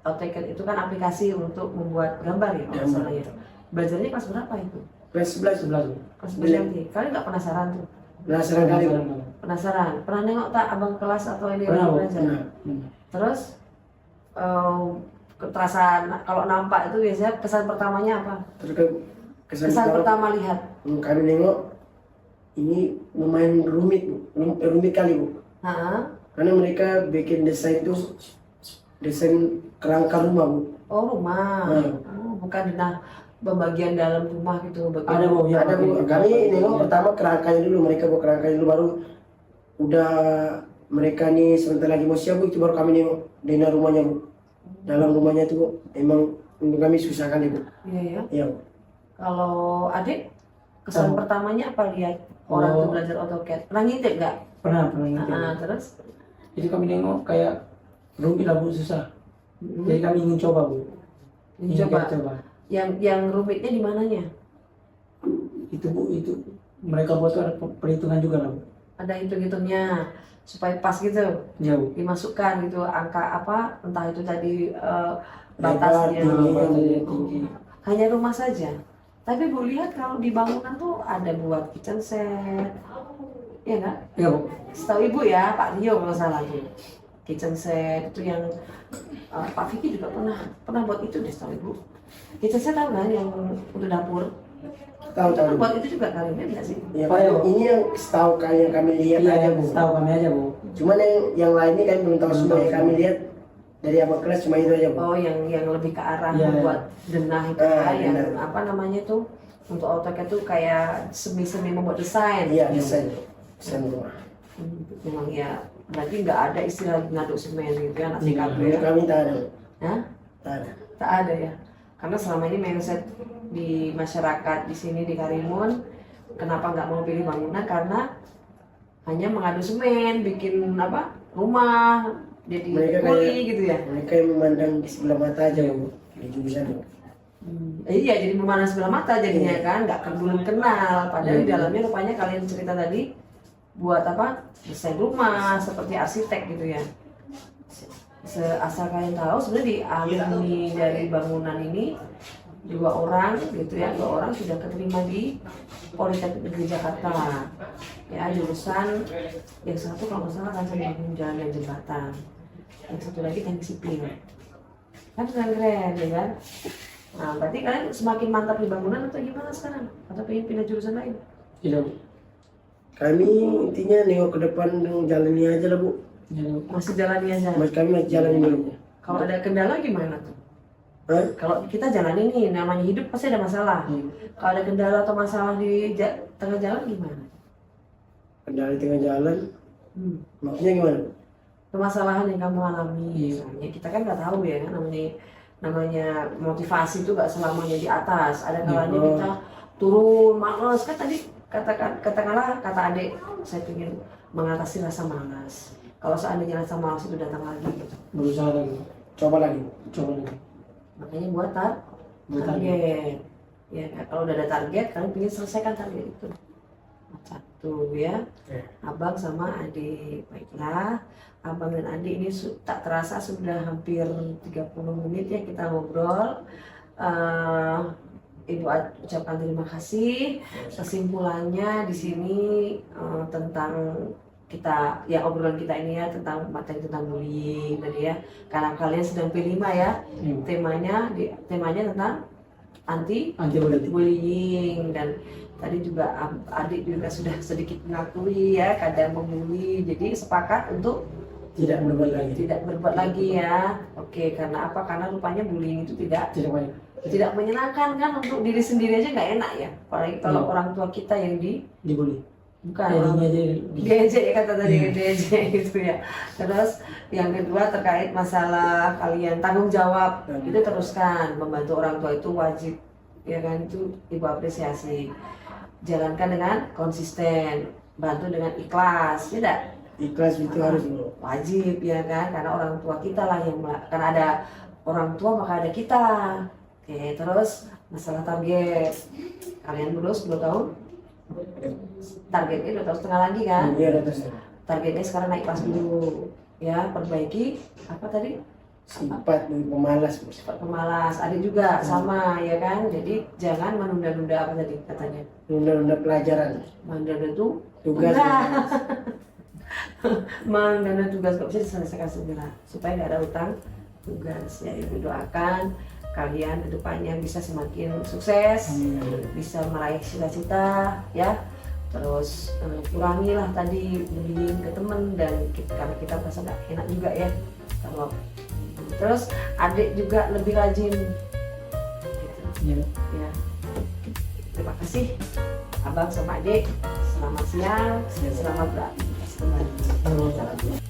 [SPEAKER 1] AutoCAD itu kan aplikasi untuk membuat gambar ya, kalau salah ya. Belajarnya kelas berapa itu?
[SPEAKER 2] Kelas 11 bu.
[SPEAKER 3] 11 bu.
[SPEAKER 1] Kelas 11 nanti. Kalian nggak penasaran tuh?
[SPEAKER 2] Penasaran kali bu.
[SPEAKER 1] Penasaran? Pernah nengok tak abang kelas atau ini
[SPEAKER 3] Pernah, Bu.
[SPEAKER 1] belajar?
[SPEAKER 2] Nah,
[SPEAKER 1] Terus keterasaan kalau nampak itu biasanya kesan pertamanya apa?
[SPEAKER 2] terus kan
[SPEAKER 1] Kesan pertama lihat.
[SPEAKER 2] kami nengok ini lumayan rumit bu. Rumit kali bu.
[SPEAKER 1] Hah?
[SPEAKER 2] Karena mereka bikin desain itu desain kerangka rumah bu.
[SPEAKER 1] Oh, rumah. Oh, bukan pembagian dalam rumah gitu.
[SPEAKER 3] Ada bu. Ya,
[SPEAKER 2] Ada bu. Kami nengok pertama kerangkanya dulu, mereka buat kerangkanya dulu, baru udah mereka nih sebentar lagi mau siap bu, itu baru kami nengok dena rumahnya bu. Dalam rumahnya itu bu, emang untuk kami susah kali bu.
[SPEAKER 1] Iya ya.
[SPEAKER 2] Iya bu.
[SPEAKER 1] Kalau adik kesan pertamanya apa lihat orang tuh belajar AutoCAD? Pernah ngintip nggak?
[SPEAKER 3] Pernah ngintip.
[SPEAKER 1] Terus?
[SPEAKER 3] Jadi kami nengok kayak rumit lah bu, susah. Jadi kami ingin coba bu.
[SPEAKER 1] Coba. Yang rumitnya di mananya?
[SPEAKER 3] Itu bu, itu mereka buat ada perhitungan juga lah bu.
[SPEAKER 1] Ada hitung-hitungnya supaya pas gitu.
[SPEAKER 3] Jauh.
[SPEAKER 1] Dimasukkan gitu angka apa? Entah itu tadi
[SPEAKER 2] Lebar,
[SPEAKER 1] batasnya.
[SPEAKER 3] tinggi.
[SPEAKER 1] Hanya rumah saja. Tapi Bu lihat kalau di bangunan tuh ada buat kitchen set, ya nggak?
[SPEAKER 3] Ya bu.
[SPEAKER 1] Setahu Ibu ya, Pak Rio kalau salah tuh. Kitchen set itu yang Pak Vicky juga pernah buat itu deh setahu Ibu. Kitchen set tahu kan yang untuk dapur?
[SPEAKER 2] Tahu
[SPEAKER 1] Itu
[SPEAKER 2] tahu.
[SPEAKER 1] buat itu juga kalian nggak sih?
[SPEAKER 2] Ya,
[SPEAKER 3] Oh, iya, Bu.
[SPEAKER 2] ini yang setahu yang kami lihat
[SPEAKER 3] Iya,
[SPEAKER 2] aja bu.
[SPEAKER 3] tahu kami aja bu.
[SPEAKER 2] Cuman yang lain ini kami belum tahu semua. Yang kami lihat dari abang kelas cuma itu aja bu.
[SPEAKER 1] Oh, yang lebih ke arah
[SPEAKER 3] Iya,
[SPEAKER 1] membuat denah itu ya, yang
[SPEAKER 2] denah.
[SPEAKER 1] apa namanya tuh untuk AutoCAD tuh kayak semi-semi membuat desain.
[SPEAKER 2] Iya desain. Desain rumah.
[SPEAKER 1] Memang ya Berarti nggak ada istilah ngaduk semen gitu ya, anak CKP
[SPEAKER 2] Menurut
[SPEAKER 1] ya?
[SPEAKER 2] kami tak ada.
[SPEAKER 1] Hah?
[SPEAKER 2] Tak ada.
[SPEAKER 1] Tak ada ya. Karena selama ini mindset di masyarakat di sini di Karimun, kenapa nggak mau pilih bangunan? Karena hanya mengadu semen, bikin apa rumah jadi
[SPEAKER 2] Mereka
[SPEAKER 1] kuli
[SPEAKER 2] kayak-
[SPEAKER 1] gitu ya.
[SPEAKER 2] Mereka yang memandang di sebelah mata aja Bu. Di jurusan Bu.
[SPEAKER 1] Iya, jadi memandang sebelah mata jadinya kan, nggak belum kenal. Padahal di dalamnya rupanya kalian cerita tadi buat apa? Desain rumah seperti arsitek gitu ya. Asal kalian tahu sebenarnya di alumni dari bangunan ini 2 orang gitu ya, 2 orang sudah keterima di Politeknik Negeri Jakarta ya, jurusan yang satu kalau nggak salah kan bangun jalan dan jembatan, yang satu lagi teknik sipil, kan keren ya kan. Nah berarti kalian semakin mantap di bangunan atau gimana sekarang, atau pengen pindah jurusan lain?
[SPEAKER 3] Tidak Bu.
[SPEAKER 2] Kami intinya nengok ke depan dan jalani aja lah Bu.
[SPEAKER 3] Tidak Bu.
[SPEAKER 1] Masih jalani aja.
[SPEAKER 2] Mas kami masih jalani dulu.
[SPEAKER 1] Kalau ada kendala gimana tuh?
[SPEAKER 2] Hah?
[SPEAKER 1] Kalau kita jalani nih, namanya hidup pasti ada masalah. Kalau ada kendala atau masalah di tengah jalan gimana?
[SPEAKER 2] Kendali tengah jalan. Maksudnya gimana?
[SPEAKER 1] Permasalahan yang kamu alami,
[SPEAKER 3] Iya.
[SPEAKER 1] misalnya kita kan nggak tahu ya, namanya motivasi itu nggak selamanya di atas. Ada kalanya
[SPEAKER 2] Oh.
[SPEAKER 1] kita turun, males kan tadi katakanlah kata adik, saya ingin mengatasi rasa malas. Kalau seandainya rasa malas itu datang lagi, gitu.
[SPEAKER 3] Berusaha lagi.
[SPEAKER 2] Coba lagi.
[SPEAKER 3] Coba lagi.
[SPEAKER 1] Makanya buat
[SPEAKER 3] Buat
[SPEAKER 1] target. Ya, kalau udah ada target, kalian ingin selesaikan target itu. Satu ya, abang sama adik. Baiklah, abang dan adik ini tak terasa sudah hampir 30 menit ya kita ngobrol. Ibu ucapkan terima kasih. Kesimpulannya di sini tentang kita ya, obrolan kita ini ya tentang materi tentang bullying tadi ya. Karena kalian sedang P5 ya. Temanya tentang anti bullying, dan tadi juga adik juga sudah sedikit mengakui ya kadang membuli, jadi sepakat untuk
[SPEAKER 2] Tidak
[SPEAKER 1] berbuat lagi ya. Oke, karena apa? Karena rupanya bullying itu
[SPEAKER 3] Tidak baik.
[SPEAKER 1] tidak menyenangkan kan, untuk diri sendiri aja nggak enak ya, apalagi kalau orang tua kita yang
[SPEAKER 3] Dibully.
[SPEAKER 1] bukan
[SPEAKER 3] Jadinya aja
[SPEAKER 1] diejek ya, kata tadi diejek gitu ya. Terus yang kedua terkait masalah kalian tanggung jawab, itu teruskan membantu orang tua itu wajib ya kan, itu ibu apresiasi. Jalankan dengan konsisten, bantu dengan ikhlas, tidak
[SPEAKER 2] Ikhlas itu harus Bu.
[SPEAKER 1] wajib ya kan, karena orang tua kita lah yang karena ada orang tua maka ada kita. Oke, terus masalah target, kalian berdua 10 tahun, targetnya 2 tahun setengah lagi kan.
[SPEAKER 2] Iya, atas.
[SPEAKER 1] Targetnya sekarang naik kelas dulu ya, perbaiki apa tadi,
[SPEAKER 2] Sifat pemalas Bu.
[SPEAKER 1] sifat pemalas. Ada juga sama ya kan, jadi jangan menunda-nunda apa tadi katanya,
[SPEAKER 2] Nunda-nunda pelajaran.
[SPEAKER 1] menunda itu
[SPEAKER 2] Tugas.
[SPEAKER 1] menunda tugas nggak bisa diselesaikan segera supaya nggak ada utang tugas ya. Ibu doakan kalian kedepannya bisa semakin sukses, bisa meraih cita-cita ya. Terus kurangilah tadi bullying ke temen, dan karena kita merasa nggak enak juga ya kalau. Terus adik juga lebih rajin gitu. Ya. Terima kasih abang sama adik, selamat siang, selamat beraktivitas kembali.